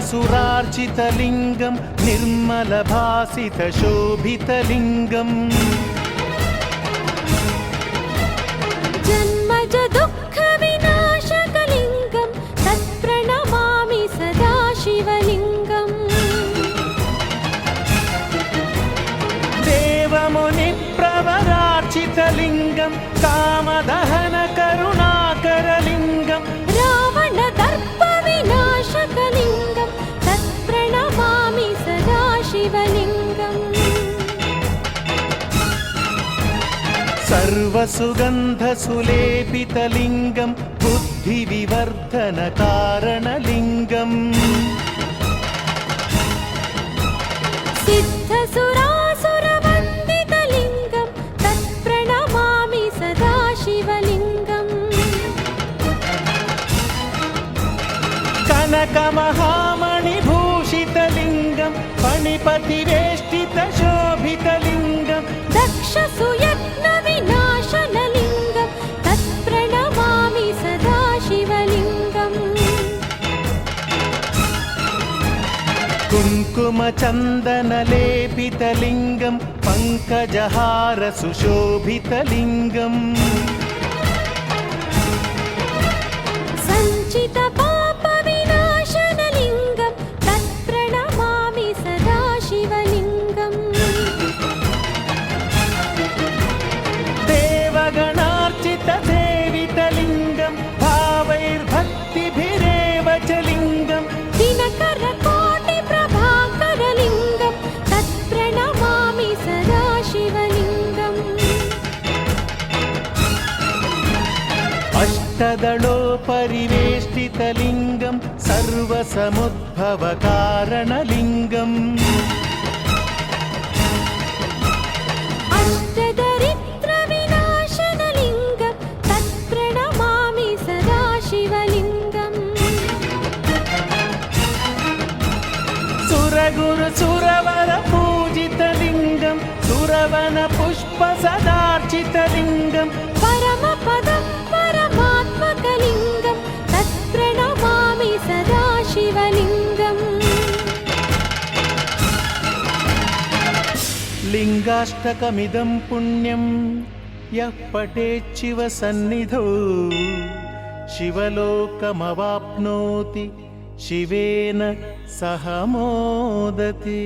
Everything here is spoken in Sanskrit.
सुरार्चितलिङ्गं निर्मलभासितशोभितलिङ्गम् जन्मज दुःखविनाशकलिङ्गं तत्प्रणमामि सदा शिवलिङ्गम् देवमुनिप्रवरार्चितलिङ्गं कामदहनकरुणाकरलिङ्गं रावणदर्पविनाशकलिङ्गं तत्प्रणमामि सदा शिवलिङ्गम् सर्वसुगन्धसुलेपितलिङ्गं बुद्धिविवर्धनकारणलिङ्गम् सिद्धसुरासुरवन्दितलिङ्गं तत्प्रणमामि सदा शिवलिङ्गम् कनकमहामणिभूषितलिङ्गं फणिपतिवेष्टितशोभितलिङ्गं दक्षसुयज्ञविनाशनलिङ्गं तत्प्रणमामि सदा शिवलिङ्गम् कुङ्कुमचन्दनलेपितलिङ्गं पङ्कजहारसुशोभितलिङ्गम् सञ्चितपापविनाशनलिङ्गं तत्प्रणमामि सदा शिवलिङ्गम् देवगणार्चितसेवितलिङ्गं भावैर्भक्तिभिरेव च लिङ्गं दिनकरकोटिप्रभाकरलिङ्गं तत्प्रणमामि सदा शिवलिङ्गम् अष्टदलोपरिवेष्टितलिङ्गं सर्वसमुद्भवकारणलिङ्गम् अष्टदरिद्रविनाशनलिङ्गं तत्प्रणमामि सदा शिवलिङ्गम् सुरगुरुसुरवरपूजितलिङ्गं सुरवनपुष्पसदार्चितलिङ्गं परमपदं परमात्मकलिङ्गं तत्प्रणमामि सदा शिवलिङ्गम् लिङ्गाष्टकमिदं पुण्यं यः पठेच्छिवसन्निधौ शिवलोकमवाप्नोति शिवेन सह मोदते।